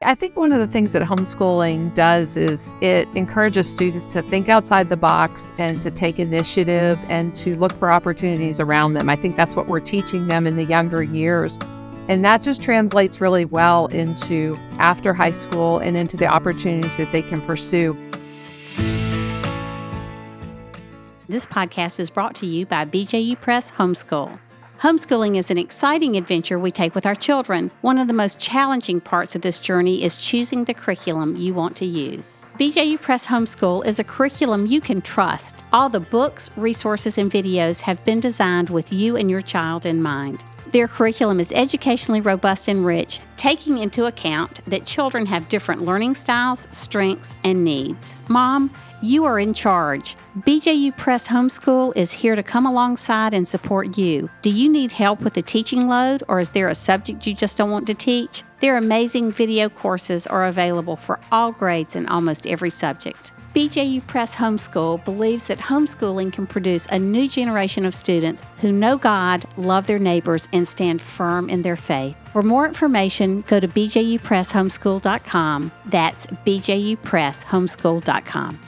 I think one of the things that homeschooling does is it encourages students to think outside the box and to take initiative and to look for opportunities around them. I think that's what we're teaching them in the younger years. And that just translates really well into after high school and into the opportunities that they can pursue. This podcast is brought to you by BJU Press Homeschool. Homeschooling is an exciting adventure we take with our children. One of the most challenging parts of this journey is choosing the curriculum you want to use. BJU Press Homeschool is a curriculum you can trust. All the books, resources, and videos have been designed with you and your child in mind. Their curriculum is educationally robust and rich, taking into account that children have different learning styles, strengths, and needs. Mom, you are in charge. BJU Press Homeschool is here to come alongside and support you. Do you need help with the teaching load, or is there a subject you just don't want to teach? Their amazing video courses are available for all grades and almost every subject. BJU Press Homeschool believes that homeschooling can produce a new generation of students who know God, love their neighbors, and stand firm in their faith. For more information, go to bjupresshomeschool.com. That's bjupresshomeschool.com.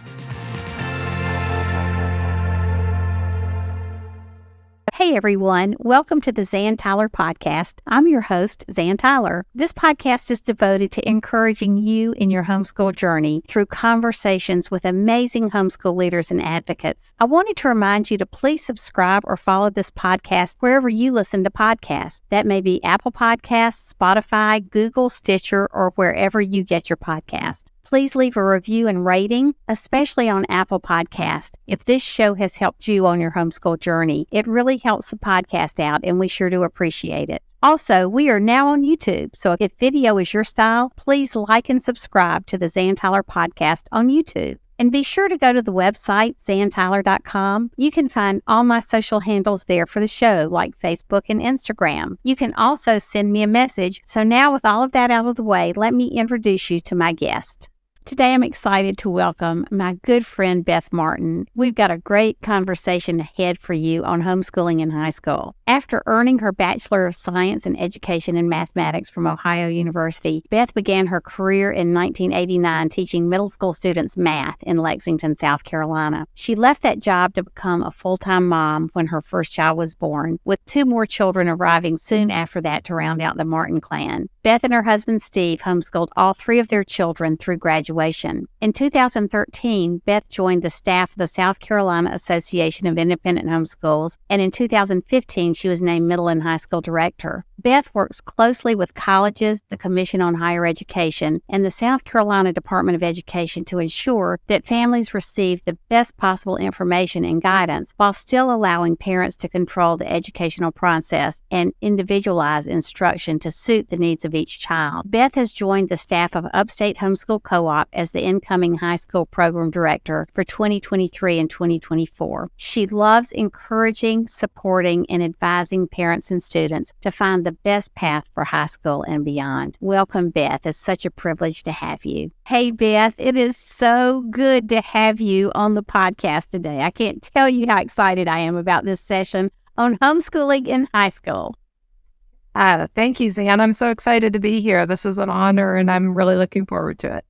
Hey everyone, welcome to the Zan Tyler podcast. I'm your host, Zan Tyler. This podcast is devoted to encouraging you in your homeschool journey through conversations with amazing homeschool leaders and advocates. I wanted to remind you to please subscribe or follow this podcast wherever you listen to podcasts. That may be Apple Podcasts, Spotify, Google, Stitcher, or wherever you get your podcast. Please leave a review and rating, especially on Apple Podcast. If this show has helped you on your homeschool journey, it really helps the podcast out, and we sure do appreciate it. Also, we are now on YouTube, so if video is your style, please like and subscribe to the Zan Tyler podcast on YouTube. And be sure to go to the website, zantyler.com. You can find all my social handles there for the show, like Facebook and Instagram. You can also send me a message. So now with all of that out of the way, let me introduce you to my guest. Today, I'm excited to welcome my good friend, Beth Martin. We've got a great conversation ahead for you on homeschooling in high school. After earning her Bachelor of Science in Education and Mathematics from Ohio University, Beth began her career in 1989 teaching middle school students math in Lexington, South Carolina. She left that job to become a full-time mom when her first child was born, with 2 more children arriving soon after that to round out the Martin clan. Beth and her husband, Steve, homeschooled all 3 of their children through graduation. In 2013, Beth joined the staff of the South Carolina Association of Independent Homeschools, and in 2015, she was named Middle and High School Director. Beth works closely with colleges, the Commission on Higher Education, and the South Carolina Department of Education to ensure that families receive the best possible information and guidance while still allowing parents to control the educational process and individualize instruction to suit the needs of each child. Beth has joined the staff of Upstate Homeschool Co-op as the incoming high school program director for 2023 and 2024. She loves encouraging, supporting, and advising parents and students to find the best path for high school and beyond. Welcome, Beth. It's such a privilege to have you. Hey, Beth, it is so good to have you on the podcast today. I can't tell you how excited I am about this session on homeschooling in high school. Thank you, Zan. I'm so excited to be here. This is an honor, and I'm really looking forward to it.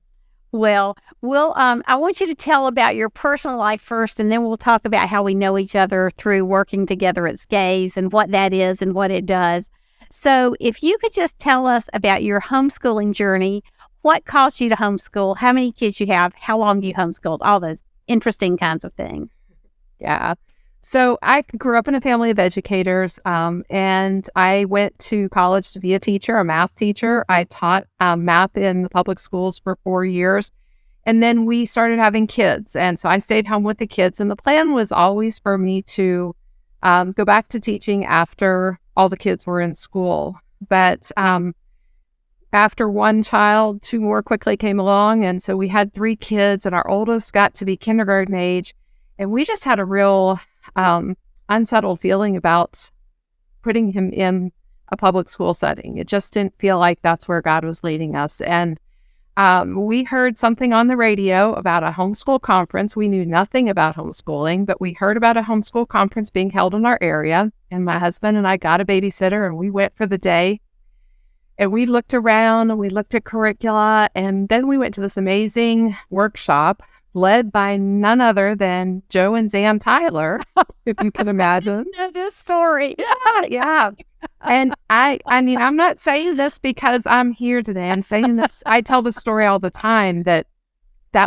Well, I want you to tell about your personal life first, and then we'll talk about how we know each other through working together at SCAES and what that is and what it does. So if you could just tell us about your homeschooling journey, what caused you to homeschool, how many kids you have, how long you homeschooled, all those interesting kinds of things. Yeah. So I grew up in a family of educators, and I went to college to be a teacher, a math teacher. I taught math in the public schools for 4 years, and then we started having kids. And so I stayed home with the kids, and the plan was always for me to go back to teaching after all the kids were in school. But after one child, 2 more quickly came along, and so we had 3 kids, and our oldest got to be kindergarten age, and we just had a real unsettled feeling about putting him in a public school setting. It just didn't feel like that's where God was leading us. And we heard something on the radio about a homeschool conference. We knew nothing about homeschooling, but we heard about a homeschool conference being held in our area. And my husband and I got a babysitter, and we went for the day. And we looked around and we looked at curricula, and then we went to this amazing workshop led by none other than Joe and Zan Tyler, if you can imagine. I know this story. Yeah. And I mean, I'm not saying this because I'm here today. I'm saying this, I tell the story all the time that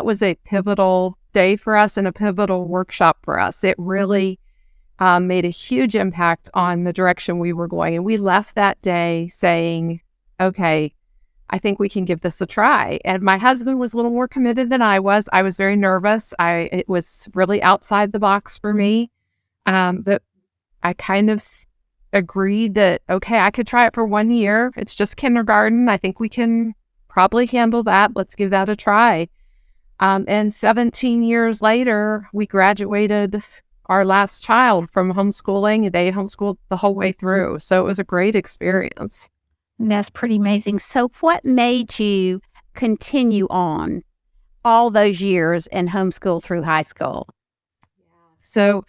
was a pivotal day for us and a pivotal workshop for us. It really made a huge impact on the direction we were going. And we left that day saying, okay, I think we can give this a try. And my husband was a little more committed than I was. I was very nervous. It was really outside the box for me. But I kind of agreed that, okay, I could try it for 1 year. It's just kindergarten. I think we can probably handle that. Let's give that a try. And 17 years later, we graduated our last child from homeschooling. They homeschooled the whole way through. So it was a great experience. That's pretty amazing. So what made you continue on all those years and homeschool through high school? So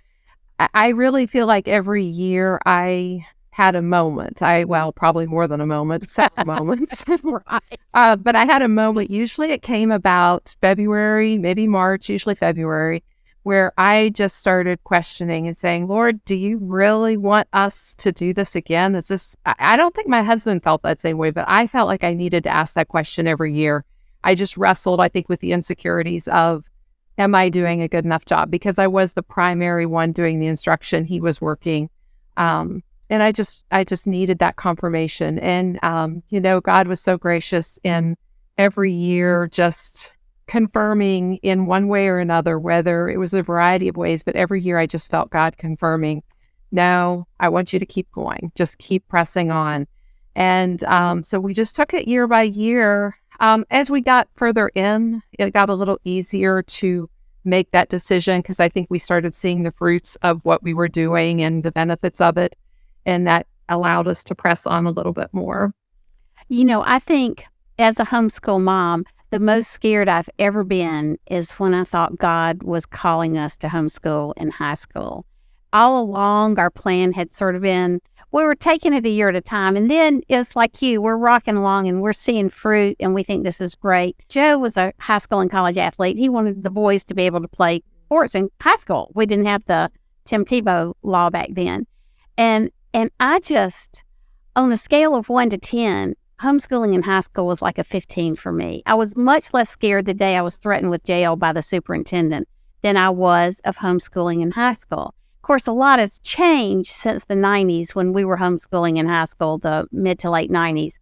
I really feel like every year I had a moment. Probably more than a moment, several moments. Right. But I had a moment. Usually it came about February, maybe March, usually February, where I just started questioning and saying, Lord, do you really want us to do this again? I don't think my husband felt that same way, but I felt like I needed to ask that question every year. I just wrestled, I think, with the insecurities of, am I doing a good enough job? Because I was the primary one doing the instruction. He was working. And I just needed that confirmation. And, God was so gracious in every year, just confirming in one way or another, whether it was a variety of ways, but every year I just felt God confirming, no, I want you to keep going, just keep pressing on. And so we just took it year by year. As we got further in, it got a little easier to make that decision because I think we started seeing the fruits of what we were doing and the benefits of it. And that allowed us to press on a little bit more. I think as a homeschool mom, the most scared I've ever been is when I thought God was calling us to homeschool in high school. All along, our plan had sort of been, we were taking it a year at a time. And then it's like we're rocking along and we're seeing fruit and we think this is great. Joe was a high school and college athlete. He wanted the boys to be able to play sports in high school. We didn't have the Tim Tebow law back then. And I just, on a scale of 1 to 10, homeschooling in high school was like a 15 for me. I was much less scared the day I was threatened with jail by the superintendent than I was of homeschooling in high school. Of course, a lot has changed since the 90s when we were homeschooling in high school, the mid to late 90s,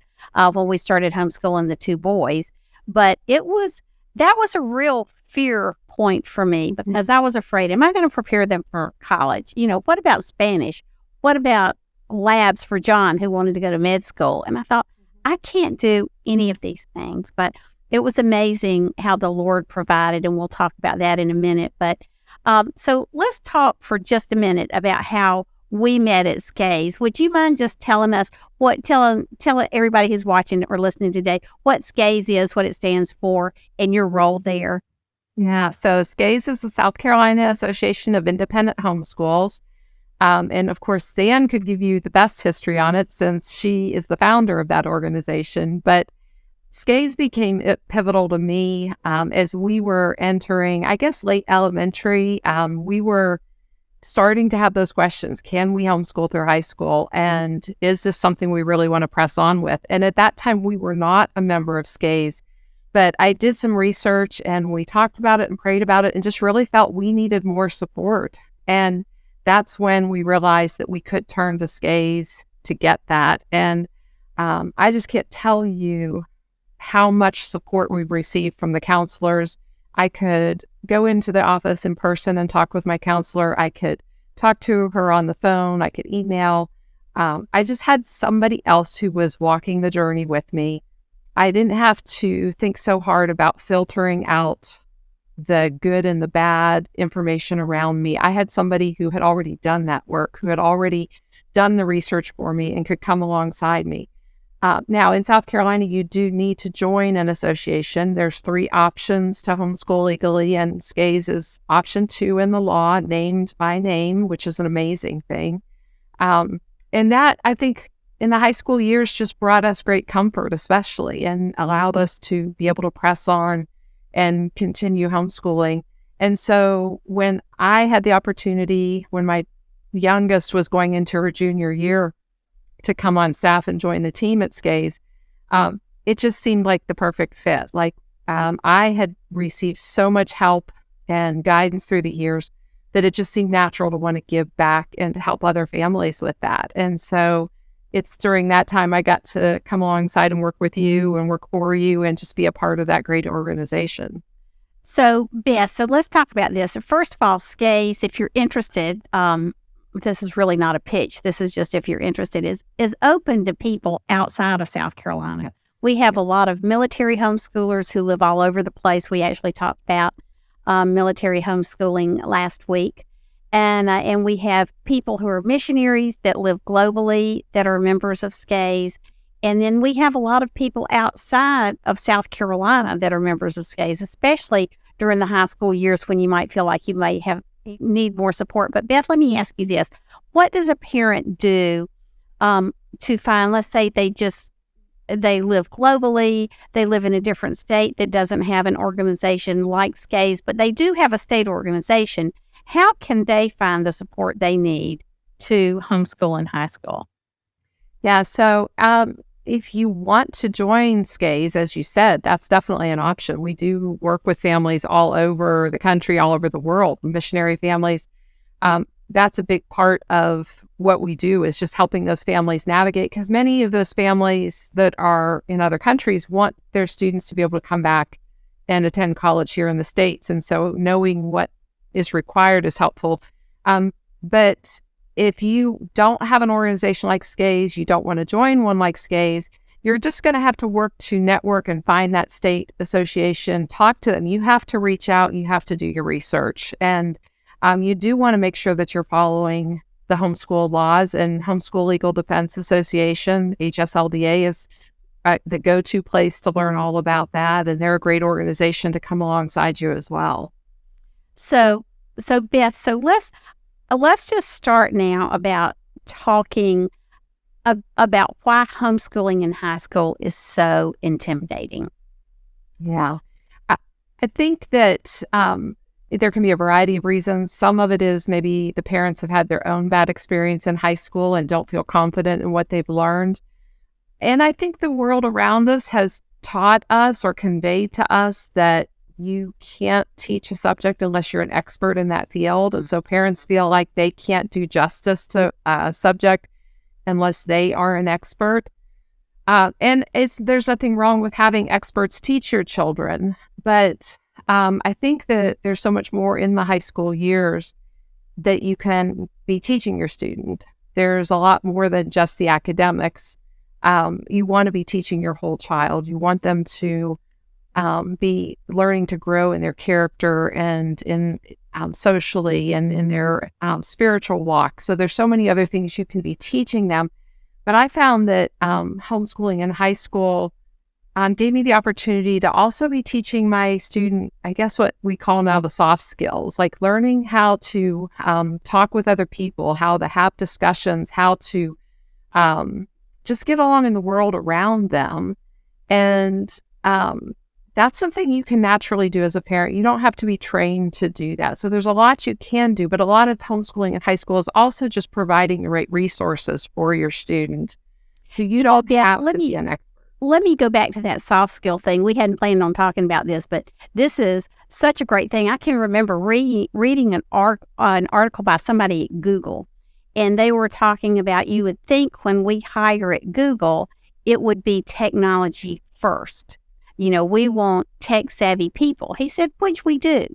when we started homeschooling the 2 boys. But that was a real fear point for me because I was afraid, am I going to prepare them for college? What about Spanish? What about labs for John who wanted to go to med school? And I thought, I can't do any of these things, but it was amazing how the Lord provided, and we'll talk about that in a minute. But so let's talk for just a minute about how we met at SCAES. Would you mind just telling us tell everybody who's watching or listening today what SCAES is, what it stands for, and your role there? Yeah, so SCAES is the South Carolina Association of Independent Homeschools. And of course, Zan could give you the best history on it since she is the founder of that organization. But SCAES became pivotal to me as we were entering, I guess, late elementary. We were starting to have those questions. Can we homeschool through high school? And is this something we really want to press on with? And at that time, we were not a member of SCAES. But I did some research and we talked about it and prayed about it and just really felt we needed more support. And that's when we realized that we could turn to SCAES to get that. And I just can't tell you how much support we've received from the counselors. I could go into the office in person and talk with my counselor. I could talk to her on the phone. I could email. I just had somebody else who was walking the journey with me. I didn't have to think so hard about filtering out the good and the bad information around me. I had somebody who had already done that work, who had already done the research for me and could come alongside me. Now, in South Carolina, you do need to join an association. There's 3 options to homeschool legally, and SCAES is option 2 in the law, named by name, which is an amazing thing. And that, I think, in the high school years just brought us great comfort, especially, and allowed us to be able to press on and continue homeschooling. And so when I had the opportunity, when my youngest was going into her junior year, to come on staff and join the team at SCAYS, it just seemed like the perfect fit. Like I had received so much help and guidance through the years that it just seemed natural to want to give back and to help other families with that. And so it's during that time I got to come alongside and work with you and work for you and just be a part of that great organization. So, Beth, let's talk about this. First of all, SCAYS, if you're interested, this is really not a pitch. This is just if you're interested, is open to people outside of South Carolina. We have a lot of military homeschoolers who live all over the place. We actually talked about military homeschooling last week. And we have people who are missionaries that live globally that are members of SCAYS. And then we have a lot of people outside of South Carolina that are members of SCAYS, especially during the high school years when you might feel like you need more support. But Beth, let me ask you this. What does a parent do to find, let's say they live globally, they live in a different state that doesn't have an organization like SCAYS, but they do have a state organization. How can they find the support they need to homeschool in high school? Yeah, so if you want to join SCAYS, as you said, that's definitely an option. We do work with families all over the country, all over the world, missionary families. That's a big part of what we do, is just helping those families navigate, because many of those families that are in other countries want their students to be able to come back and attend college here in the States. And so knowing what is required is helpful. But if you don't have an organization like SCAYS, you don't want to join one like SCAYS, you're just going to have to work to network and find that state association, talk to them. You have to reach out, you have to do your research. And you do want to make sure that you're following the homeschool laws, and Homeschool Legal Defense Association, HSLDA, is the go-to place to learn all about that. And they're a great organization to come alongside you as well. So Beth, let's just start now about talking about why homeschooling in high school is so intimidating. Yeah. I think that there can be a variety of reasons. Some of it is maybe the parents have had their own bad experience in high school and don't feel confident in what they've learned. And I think the world around us has taught us or conveyed to us that you can't teach a subject unless you're an expert in that field. And so parents feel like they can't do justice to a subject unless they are an expert. And there's nothing wrong with having experts teach your children, but I think that there's so much more in the high school years that you can be teaching your student. There's a lot more than just the academics. You want to be teaching your whole child. You want them to be learning to grow in their character and in socially and in their spiritual walk. So there's so many other things you can be teaching them. But I found that homeschooling in high school gave me the opportunity to also be teaching my student, I guess what we call now the soft skills, like learning how to talk with other people, how to have discussions, how to just get along in the world around them. And that's something you can naturally do as a parent. You don't have to be trained to do that. So there's a lot you can do, but a lot of homeschooling in high school is also just providing the right resources for your student. So you don't have to be an expert. Let me go back to that soft skill thing. We hadn't planned on talking about this, but this is such a great thing. I can remember reading an article by somebody at Google, and they were talking about, you would think when we hire at Google, it would be technology first. You know, we want tech-savvy people. He said, which we do.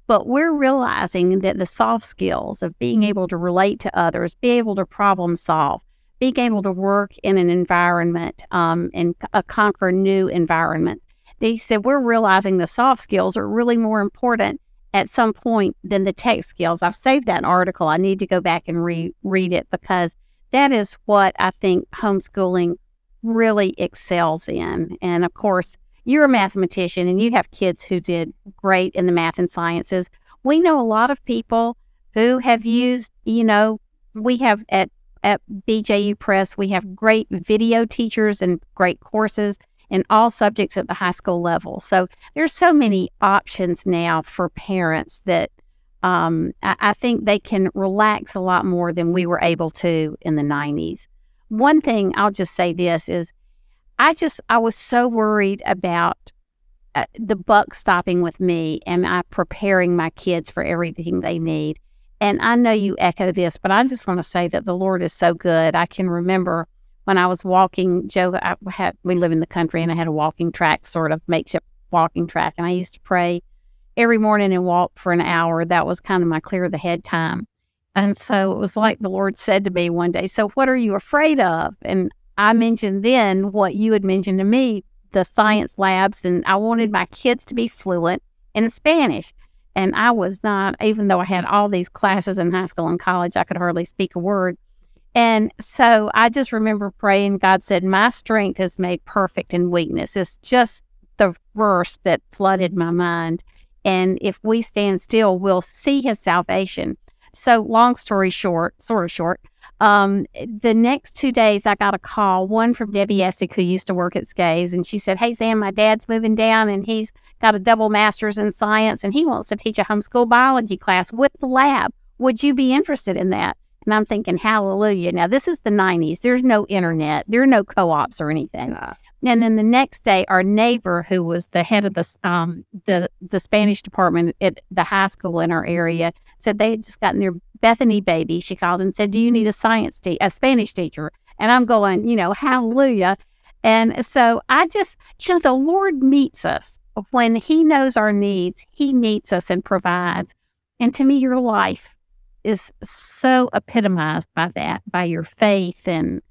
But we're realizing that the soft skills of being able to relate to others, be able to problem solve, being able to work in an environment and conquer new environments. They said, we're realizing the soft skills are really more important at some point than the tech skills. I've saved that article. I need to go back and read it, because that is what I think homeschooling really excels in. And of course, you're a mathematician and you have kids who did great in the math and sciences. We know a lot of people who have used, we have at at BJU Press, we have great video teachers and great courses in all subjects at the high school level. So there's so many options now for parents that I think they can relax a lot more than we were able to in the 90s. One thing I'll just say this is I was so worried about the buck stopping with me and I preparing my kids for everything they need. And I know you echo this, but I just want to say that the Lord is so good. I can remember when I was walking, we live in the country and I had a walking track, sort of makeshift walking track. And I used to pray every morning and walk for an hour. That was kind of my clear the head time. And so it was like the Lord said to me one day, so what are you afraid of? And I mentioned then what you had mentioned to me, the science labs, and I wanted my kids to be fluent in Spanish. And I was not, even though I had all these classes in high school and college, I could hardly speak a word. And so I just remember praying, God said, my strength is made perfect in weakness. It's just the verse that flooded my mind. And if we stand still, we'll see his salvation. So long story short, sort of short, the next 2 days I got a call, one from Debbie Essick, who used to work at SCAYS, and she said, hey, Zan, my dad's moving down and he's got a double master's in science and he wants to teach a homeschool biology class with the lab. Would you be interested in that? And I'm thinking, hallelujah. Now, this is the 90s. There's no internet. There are no co-ops or anything. And then the next day, our neighbor, who was the head of the Spanish department at the high school in our area, said they had just gotten their Bethany baby. She called and said, do you need a Spanish teacher? And I'm going, hallelujah. And so I just, the Lord meets us. When he knows our needs, he meets us and provides. And to me, your life is so epitomized by that, by your faith and,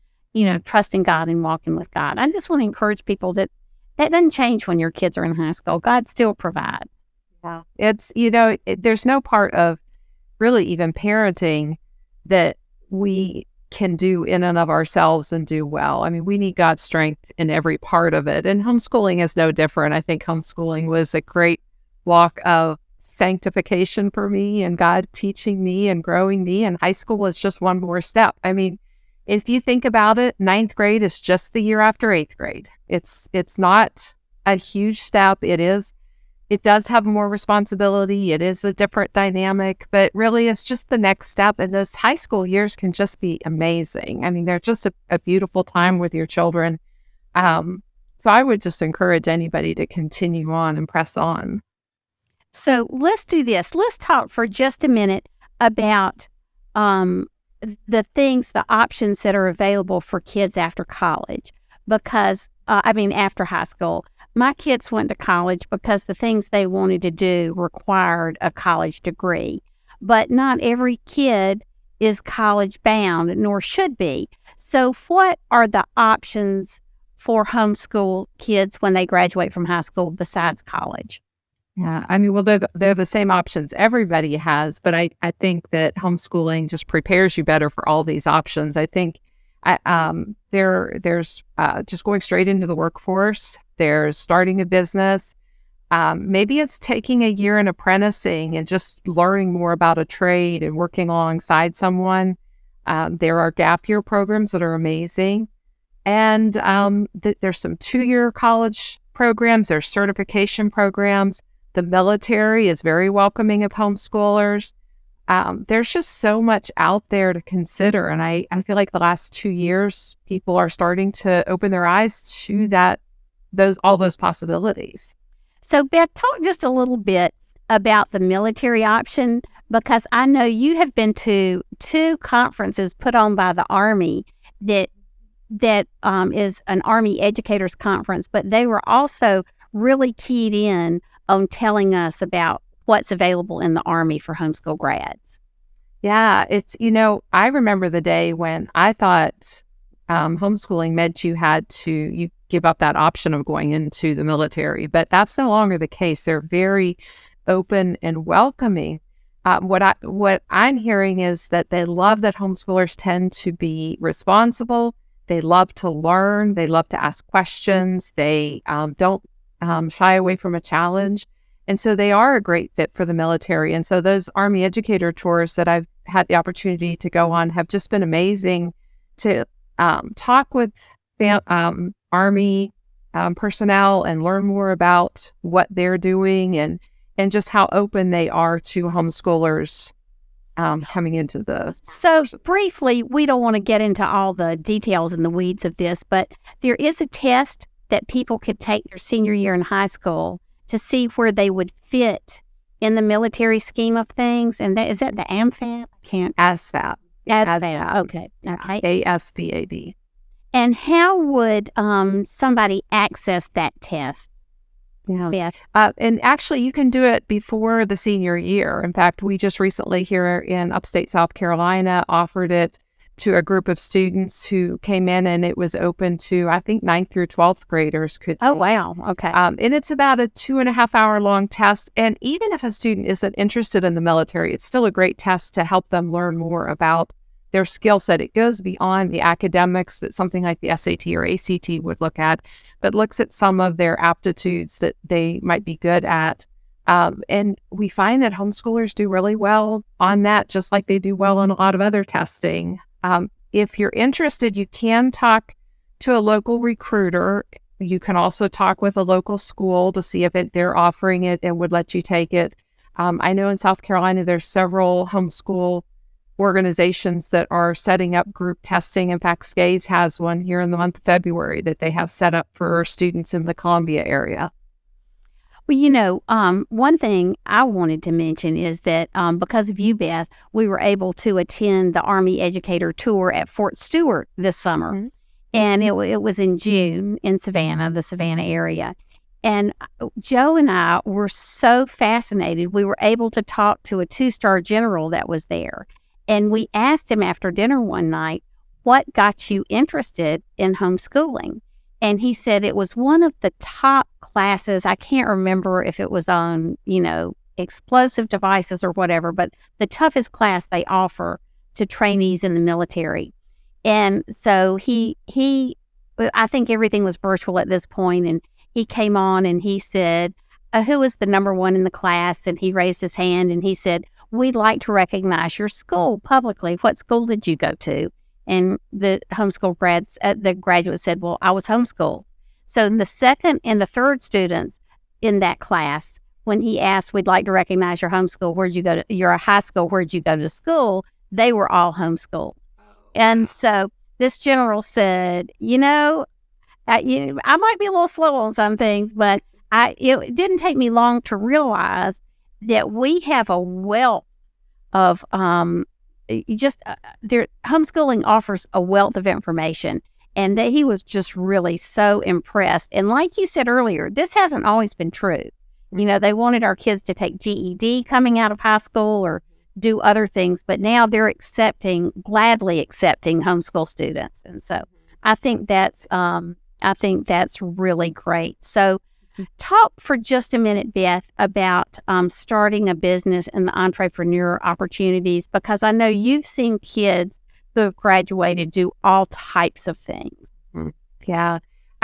trusting God and walking with God. I just want to encourage people that doesn't change when your kids are in high school. God still provides. Yeah. It's, there's no part of really even parenting that we can do in and of ourselves and do well. I mean, we need God's strength in every part of it. And homeschooling is no different. I think homeschooling was a great walk of sanctification for me and God teaching me and growing me. And high school was just one more step. I mean, if you think about it, 9th grade is just the year after 8th grade. It's not a huge step. It does have more responsibility. It is a different dynamic, but really it's just the next step. And those high school years can just be amazing. I mean, they're just a beautiful time with your children. So I would just encourage anybody to continue on and press on. So let's do this. Let's talk for just a minute about the options that are available for kids after college, because, after high school. My kids went to college because the things they wanted to do required a college degree, but not every kid is college bound, nor should be. So what are the options for homeschool kids when they graduate from high school besides college? Yeah, well, they're the same options everybody has, but I think that homeschooling just prepares you better for all these options. I think there's just going straight into the workforce. There's starting a business. Maybe it's taking a year in apprenticing and just learning more about a trade and working alongside someone. There are gap year programs that are amazing. And there's some 2-year college programs. There's certification programs. The military is very welcoming of homeschoolers. There's just so much out there to consider. And I feel like the last 2 years, people are starting to open their eyes to all those possibilities. So Beth, talk just a little bit about the military option, because I know you have been to 2 conferences put on by the Army that is an Army Educators Conference, but they were also really keyed in on telling us about what's available in the Army for homeschool grads. Yeah, it's, I remember the day when I thought homeschooling meant you give up that option of going into the military, but that's no longer the case. They're very open and welcoming. What I'm hearing is that they love that homeschoolers tend to be responsible. They love to learn. They love to ask questions. They don't shy away from a challenge. And so they are a great fit for the military. And so those Army educator tours that I've had the opportunity to go on have just been amazing. to talk with Army personnel and learn more about what they're doing and just how open they are to homeschoolers coming into the. So briefly, we don't want to get into all the details and the weeds of this, but there is a test that people could take their senior year in high school to see where they would fit in the military scheme of things. And is that the AMFAB? I can't. ASVAB. ASVAB. Okay. ASVAB. And how would somebody access that test? Yeah. Beth? And actually, you can do it before the senior year. In fact, we just recently here in upstate South Carolina offered it to a group of students who came in, and it was open to, I think, 9th through 12th graders could. Oh, wow. Okay. And it's about a 2.5-hour long test. And even if a student isn't interested in the military, it's still a great test to help them learn more about their skill set. It goes beyond the academics that something like the SAT or ACT would look at, but looks at some of their aptitudes that they might be good at. And we find that homeschoolers do really well on that, just like they do well on a lot of other testing. If you're interested, you can talk to a local recruiter. You can also talk with a local school to see if they're offering it and would let you take it. I know in South Carolina, there's several homeschool organizations that are setting up group testing. In fact, SCAES has one here in the month of February that they have set up for students in the Columbia area. Well, one thing I wanted to mention is that because of you, Beth, we were able to attend the Army Educator Tour at Fort Stewart this summer. Mm-hmm. And it was in June in Savannah, the Savannah area. And Joe and I were so fascinated. We were able to talk to a 2-star general that was there. And we asked him after dinner one night, what got you interested in homeschooling? And he said it was one of the top classes. I can't remember if it was on, explosive devices or whatever, but the toughest class they offer to trainees in the military. And so I think everything was virtual at this point, and he came on and he said, who was the number one in the class? And he raised his hand and he said, we'd like to recognize your school publicly. What school did you go to? And the homeschool the graduate said, well, I was homeschooled. So the second and the third students in that class, when he asked, we'd like to recognize your homeschool, where'd you go to, your high school, where'd you go to school? They were all homeschooled. And so this general said, I might be a little slow on some things, but it didn't take me long to realize that we have a wealth of homeschooling offers a wealth of information, and that he was just really so impressed. And like you said earlier, this hasn't always been true. They wanted our kids to take GED coming out of high school or do other things, but now they're gladly accepting homeschool students. And so I think that's really great. So talk for just a minute, Beth, about starting a business and the entrepreneur opportunities, because I know you've seen kids who have graduated do all types of things. Yeah.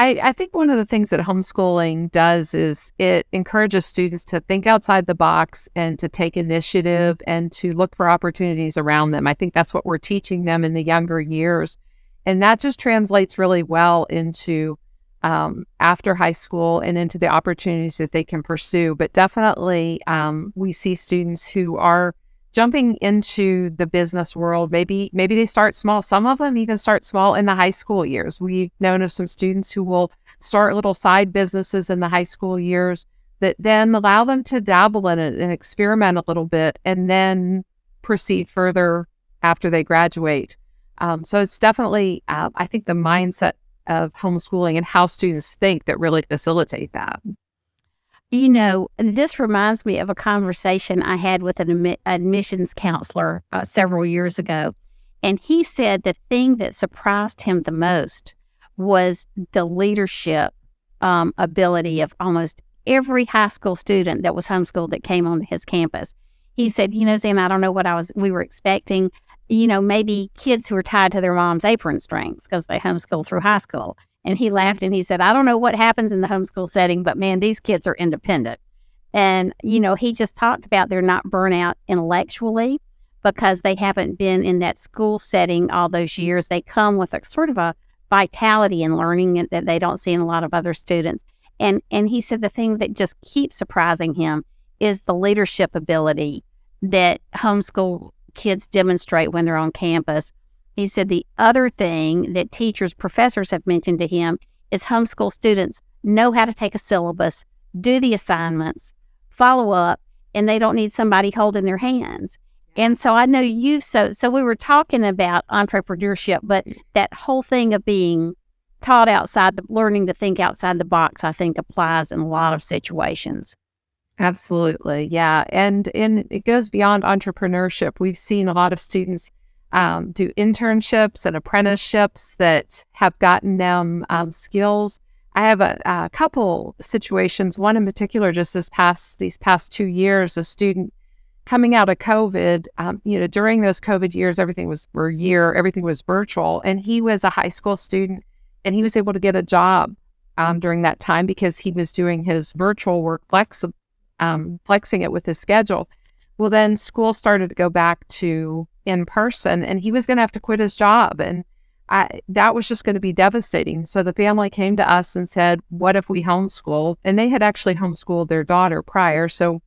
I think one of the things that homeschooling does is it encourages students to think outside the box and to take initiative and to look for opportunities around them. I think that's what we're teaching them in the younger years. And that just translates really well into after high school and into the opportunities that they can pursue. But definitely we see students who are jumping into the business world. Maybe they start small. Some of them even start small in the high school years. We've known of some students who will start little side businesses in the high school years that then allow them to dabble in it and experiment a little bit and then proceed further after they graduate. So it's definitely, I think, the mindset of homeschooling and how students think that really facilitate that. And this reminds me of a conversation I had with an admissions counselor several years ago. And he said the thing that surprised him the most was the leadership ability of almost every high school student that was homeschooled that came on his campus. He said, Zan, I don't know what we were expecting. Maybe kids who were tied to their mom's apron strings because they homeschooled through high school. And he laughed and he said, I don't know what happens in the homeschool setting, but man, these kids are independent. And, he just talked about they're not burnt out intellectually, because they haven't been in that school setting all those years. They come with a sort of a vitality in learning that they don't see in a lot of other students. And he said the thing that just keeps surprising him is the leadership ability that homeschool kids demonstrate when they're on campus. He said the other thing that teachers, professors have mentioned to him is homeschool students know how to take a syllabus, do the assignments, follow up, and they don't need somebody holding their hands. And so I know so we were talking about entrepreneurship, but that whole thing of being taught learning to think outside the box, I think applies in a lot of situations. Absolutely. Yeah. And it goes beyond entrepreneurship. We've seen a lot of students do internships and apprenticeships that have gotten them skills. I have a couple situations, one in particular just these past 2 years, a student coming out of COVID, during those COVID years, everything was virtual. And he was a high school student, and he was able to get a job during that time because he was doing his virtual work, flexing it with his schedule. Well, then school started to go back to in person, and he was going to have to quit his job. And that was just going to be devastating. So the family came to us and said, what if we homeschool? And they had actually homeschooled their daughter prior. So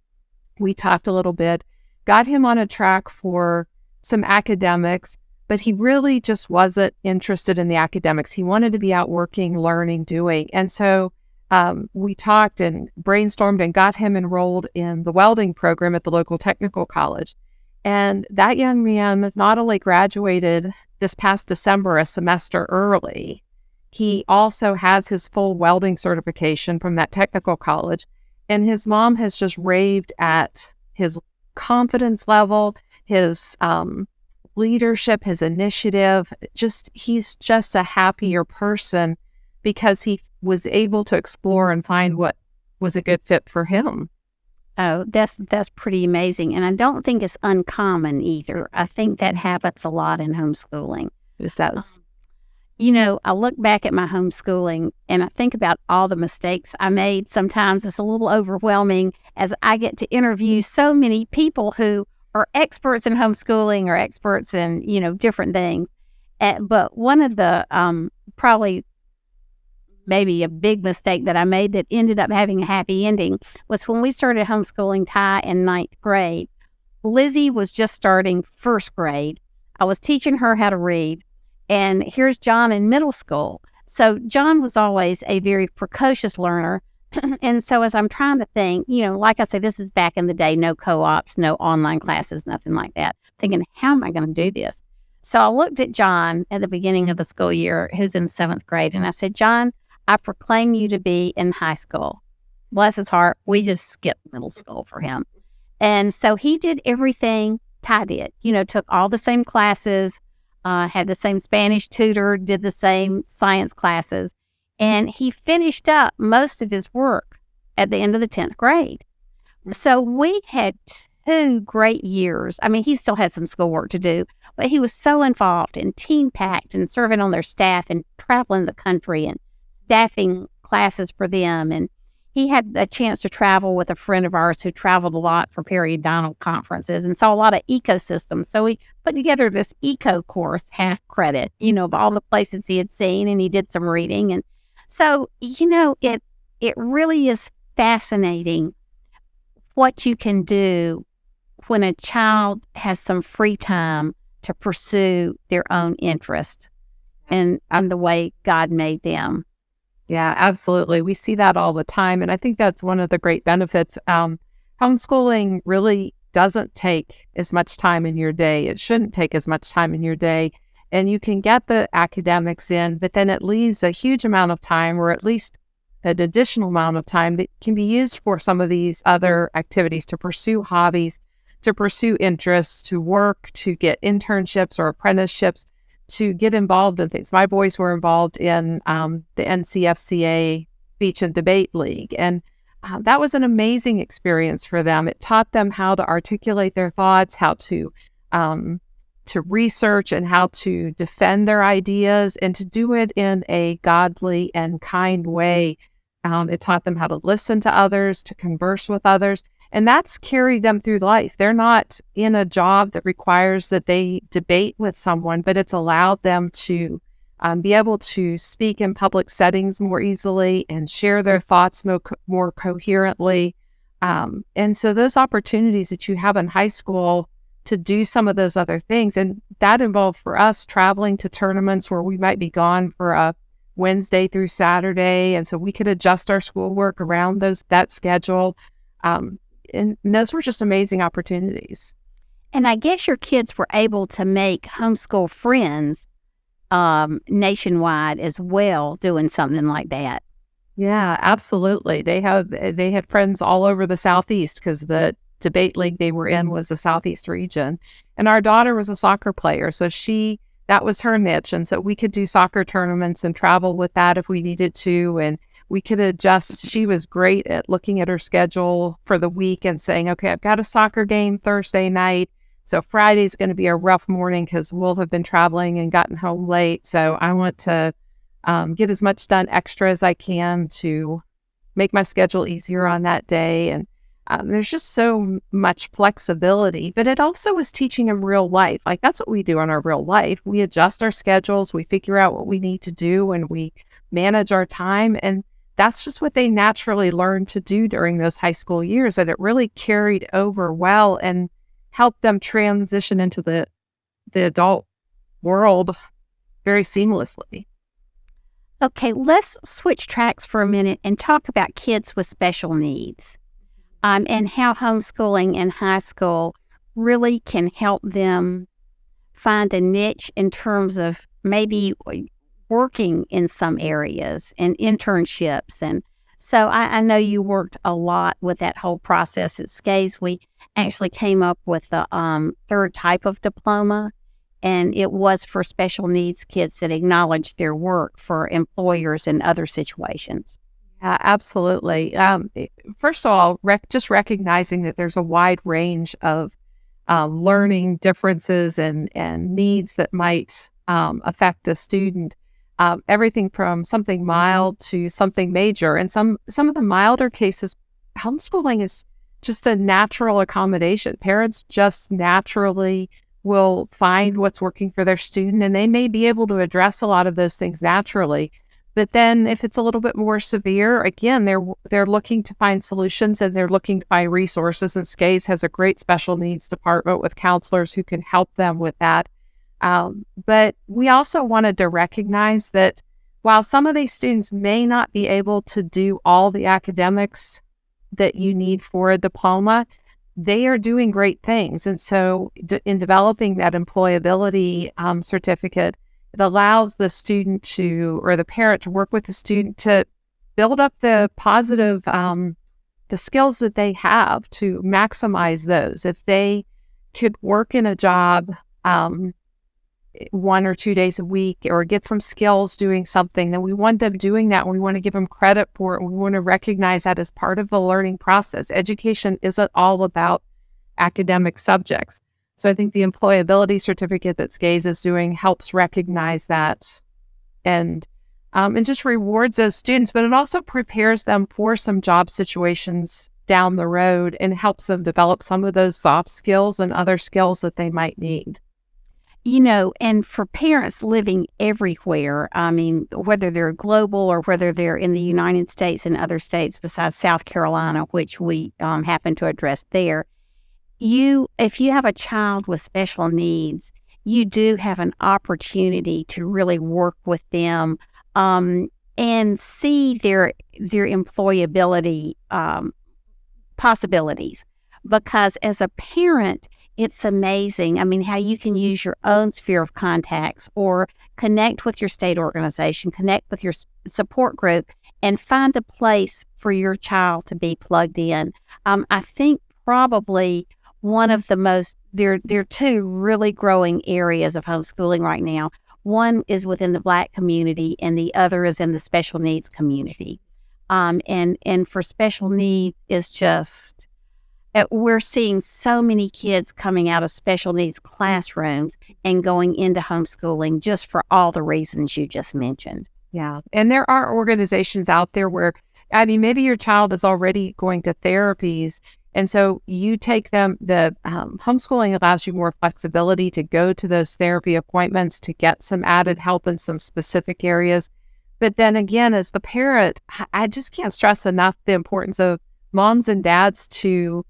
we talked a little bit, got him on a track for some academics, but he really just wasn't interested in the academics. He wanted to be out working, learning, doing. And so we talked and brainstormed and got him enrolled in the welding program at the local technical college. And that young man not only graduated this past December a semester early, he also has his full welding certification from that technical college. And his mom has just raved at his confidence level, his leadership, his initiative. He's just a happier person because he was able to explore and find what was a good fit for him. Oh, that's pretty amazing. And I don't think it's uncommon either. I think that happens a lot in homeschooling. It does. I look back at my homeschooling and I think about all the mistakes I made. Sometimes it's a little overwhelming as I get to interview so many people who are experts in homeschooling or experts in, different things. But one of the probably maybe a big mistake that I made that ended up having a happy ending was when we started homeschooling Ty in 9th grade. Lizzie was just starting 1st grade. I was teaching her how to read. And here's John in middle school. So John was always a very precocious learner. And so as I'm trying to think, like I say, this is back in the day, no co-ops, no online classes, nothing like that. Thinking, how am I going to do this? So I looked at John at the beginning of the school year, who's in 7th grade. And I said, John, I proclaim you to be in high school. Bless his heart, we just skipped middle school for him. And so he did everything Ty did, took all the same classes, had the same Spanish tutor, did the same science classes, and he finished up most of his work at the end of the 10th grade. So we had 2 great years. I mean, he still had some schoolwork to do, but he was so involved and team-packed and serving on their staff and traveling the country and staffing classes for them. And he had a chance to travel with a friend of ours who traveled a lot for periodontal conferences and saw a lot of ecosystems. So he put together this eco course, half credit, of all the places he had seen, and he did some reading. And so, it really is fascinating what you can do when a child has some free time to pursue their own interest and the way God made them. Yeah, absolutely. We see that all the time. And I think that's one of the great benefits. Homeschooling really doesn't take as much time in your day. It shouldn't take as much time in your day. And you can get the academics in, but then it leaves a huge amount of time, or at least an additional amount of time that can be used for some of these other activities, to pursue hobbies, to pursue interests, to work, to get internships or apprenticeships, to get involved in things. My boys were involved in the NCFCA Speech and Debate League, and that was an amazing experience for them. It taught them how to articulate their thoughts, how to research, and how to defend their ideas, and to do it in a godly and kind way. It taught them how to listen to others, to converse with others, And that's carried them through life. They're not in a job that requires that they debate with someone, but it's allowed them to be able to speak in public settings more easily and share their thoughts more coherently. And so those opportunities that you have in high school to do some of those other things, and that involved for us traveling to tournaments where we might be gone for a Wednesday through Saturday, and so we could adjust our schoolwork around that schedule. And those were just amazing opportunities. And I guess your kids were able to make homeschool friends nationwide as well, doing something like that. Yeah, absolutely. They had friends all over the Southeast because the debate league they were in was the Southeast region. And our daughter was a soccer player, so that was her niche. And so we could do soccer tournaments and travel with that if we needed to. And we could adjust. She was great at looking at her schedule for the week and saying, okay, I've got a soccer game Thursday night. So Friday's going to be a rough morning because we'll have been traveling and gotten home late. So I want to get as much done extra as I can to make my schedule easier on that day. And there's just so much flexibility, but it also was teaching them real life. Like that's what we do in our real life. We adjust our schedules, we figure out what we need to do, and we manage our time. And that's just what they naturally learned to do during those high school years. And it really carried over well and helped them transition into the adult world very seamlessly. Okay, let's switch tracks for a minute and talk about kids with special needs. And how homeschooling in high school really can help them find a niche in terms of maybe working in some areas and internships. And so I know you worked a lot with that whole process at SCAES. We actually came up with a third type of diploma, and it was for special needs kids that acknowledged their work for employers in other situations. Absolutely. First of all, just recognizing that there's a wide range of learning differences and needs that might affect a student. Everything from something mild to something major. And some of the milder cases, homeschooling is just a natural accommodation. Parents just naturally will find what's working for their student, and they may be able to address a lot of those things naturally. But then if it's a little bit more severe, again, they're looking to find solutions and they're looking to find resources. And SCAES has a great special needs department with counselors who can help them with that. But we also wanted to recognize that while some of these students may not be able to do all the academics that you need for a diploma, they are doing great things. And so in developing that employability certificate, it allows the student or the parent to work with the student to build up the positive, the skills that they have to maximize those. If they could work in a job 1 or 2 days a week or get some skills doing something, then we want them doing that. And we want to give them credit for it. We want to recognize that as part of the learning process. Education isn't all about academic subjects. So I think the employability certificate that SCAES is doing helps recognize that and just rewards those students, but it also prepares them for some job situations down the road and helps them develop some of those soft skills and other skills that they might need. You know, and for parents living everywhere, I mean, whether they're global or whether they're in the United States and other states besides South Carolina, which we happen to address there, if you have a child with special needs, you do have an opportunity to really work with them and see their employability possibilities. Because as a parent, it's amazing. I mean, how you can use your own sphere of contacts or connect with your state organization, connect with your support group, and find a place for your child to be plugged in. I think probably one of the most, there are two really growing areas of homeschooling right now. One is within the Black community and the other is in the special needs community. And for special needs, it's just, we're seeing so many kids coming out of special needs classrooms and going into homeschooling just for all the reasons you just mentioned. Yeah. And there are organizations out there where, I mean, maybe your child is already going to therapies And so you take them, the homeschooling allows you more flexibility to go to those therapy appointments to get some added help in some specific areas. But then again, as the parent, I just can't stress enough the importance of moms and dads to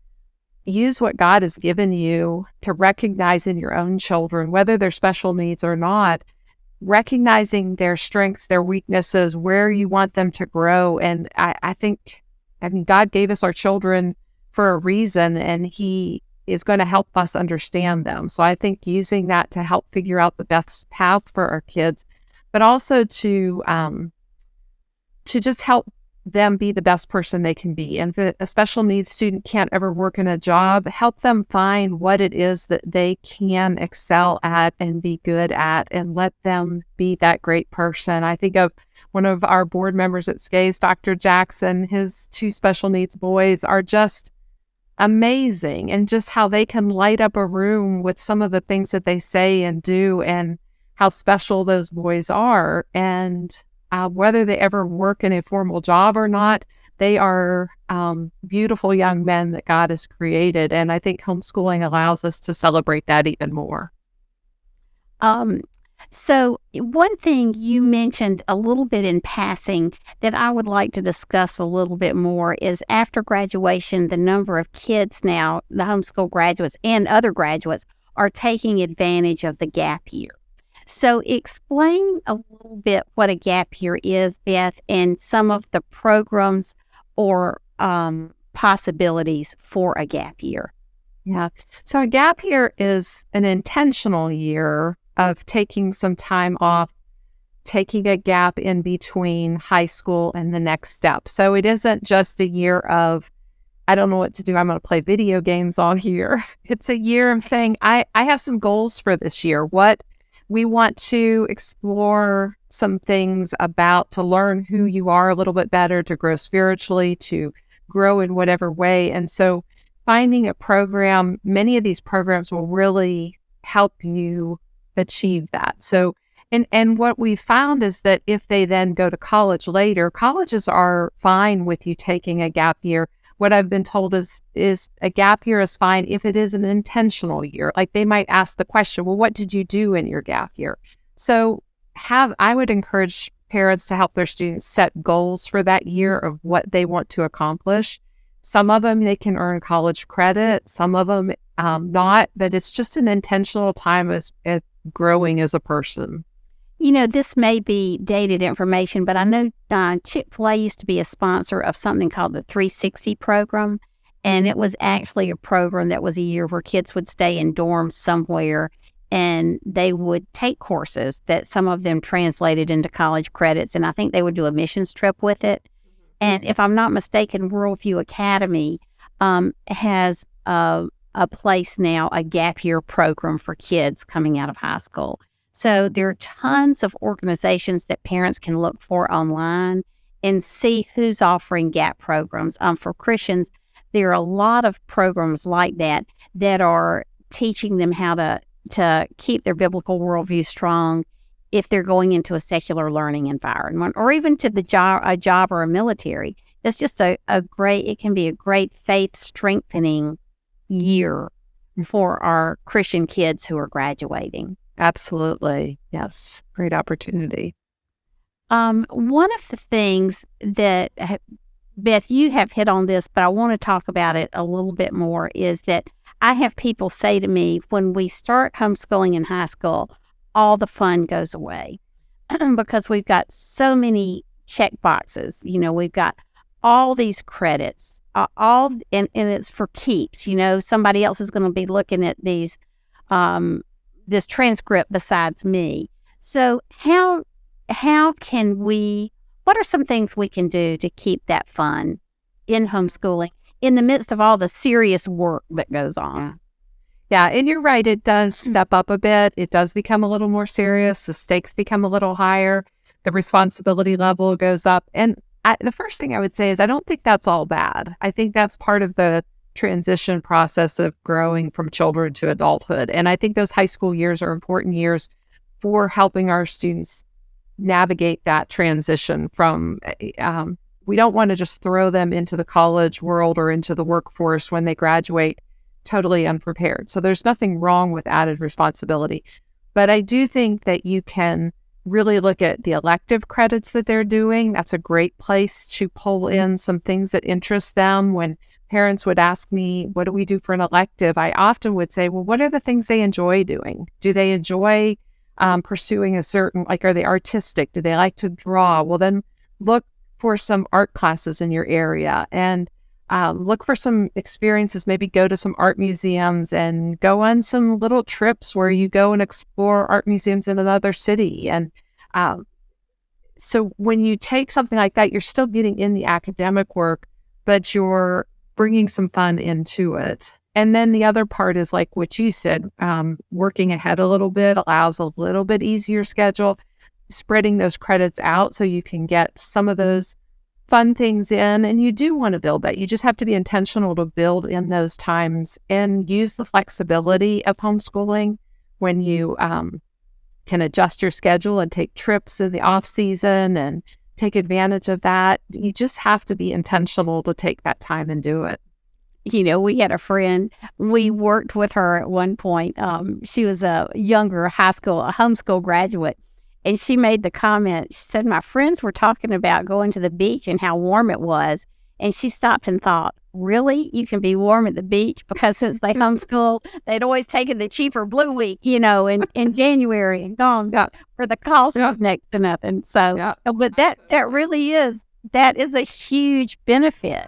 use what God has given you to recognize in your own children, whether they're special needs or not, recognizing their strengths, their weaknesses, where you want them to grow. And I mean, God gave us our children for a reason, and He is going to help us understand them. So I think using that to help figure out the best path for our kids, but also to just help them be the best person they can be. And if a special needs student can't ever work in a job, help them find what it is that they can excel at and be good at, and let them be that great person. I think of one of our board members at SCAES, Dr. Jackson. His 2 special needs boys are just amazing, and just how they can light up a room with some of the things that they say and do, and how special those boys are. And whether they ever work in a formal job or not, they are beautiful young men that God has created. And I think homeschooling allows us to celebrate that even more. So one thing you mentioned a little bit in passing that I would like to discuss a little bit more is after graduation, the number of kids now, the homeschool graduates and other graduates, are taking advantage of the gap year. So explain a little bit what a gap year is, Beth, and some of the programs or possibilities for a gap year. Yeah. So a gap year is an intentional year of taking some time off, taking a gap in between high school and the next step. So it isn't just a year of, I don't know what to do, I'm going to play video games all year. It's a year of saying, I have some goals for this year. What we want to explore some things about, to learn who you are a little bit better, to grow spiritually, to grow in whatever way. And so finding a program, many of these programs will really help you achieve that. So, and what we found is that if they then go to college later, colleges are fine with you taking a gap year. What I've been told is a gap year is fine if it is an intentional year. Like they might ask the question, well, what did you do in your gap year? So I would encourage parents to help their students set goals for that year of what they want to accomplish. Some of them, they can earn college credit, some of them not, but it's just an intentional time as growing as a person. You know, this may be dated information, but I know Chick-fil-A used to be a sponsor of something called the 360 program. And it was actually a program that was a year where kids would stay in dorms somewhere and they would take courses that some of them translated into college credits. And I think they would do a missions trip with it. And if I'm not mistaken, Worldview Academy has a place now, a gap year program for kids coming out of high school. So there are tons of organizations that parents can look for online and see who's offering gap programs. For Christians, there are a lot of programs like that that are teaching them how to keep their biblical worldview strong if they're going into a secular learning environment, or even to a job or a military. It's just it can be a great faith strengthening year for our Christian kids who are graduating. Absolutely. Yes. Great opportunity. One of the things that, Beth, you have hit on this, but I want to talk about it a little bit more, is that I have people say to me, when we start homeschooling in high school, all the fun goes away because we've got so many check boxes. You know, we've got all these credits, and it's for keeps. You know, somebody else is going to be looking at these this transcript besides me. So what are some things we can do to keep that fun in homeschooling in the midst of all the serious work that goes on? Yeah, and you're right. It does step up a bit. It does become a little more serious. The stakes become a little higher. The responsibility level goes up. And the first thing I would say is I don't think that's all bad. I think that's part of the transition process of growing from children to adulthood. And I think those high school years are important years for helping our students navigate that transition from we don't want to just throw them into the college world or into the workforce when they graduate totally unprepared. So there's nothing wrong with added responsibility. But I do think that you can really look at the elective credits that they're doing. That's a great place to pull in some things that interest them. When parents would ask me, what do we do for an elective? I often would say, well, what are the things they enjoy doing? Do they enjoy pursuing a certain, like, are they artistic? Do they like to draw? Well, then look for some art classes in your area and look for some experiences, maybe go to some art museums and go on some little trips where you go and explore art museums in another city. And so when you take something like that, you're still getting in the academic work, but you're bringing some fun into it. And then the other part is like what you said, working ahead a little bit allows a little bit easier schedule, spreading those credits out so you can get some of those fun things in. And you do want to build that. You just have to be intentional to build in those times and use the flexibility of homeschooling when you can adjust your schedule and take trips in the off season and take advantage of that. You just have to be intentional to take that time and do it. You know, we had a friend, we worked with her at one point. She was a younger high school, a homeschool graduate. And she made the comment, she said, my friends were talking about going to the beach and how warm it was. And she stopped and thought, really? You can be warm at the beach? Because since they homeschool, they'd always taken the cheaper Blue Week, you know, in January and gone where the cost was next to nothing. So, but that really is, that is a huge benefit.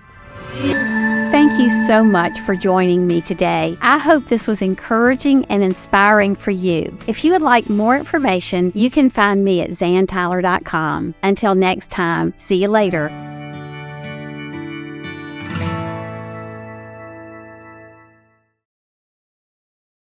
Thank you so much for joining me today. I hope this was encouraging and inspiring for you. If you would like more information, you can find me at zantyler.com. Until next time, see you later.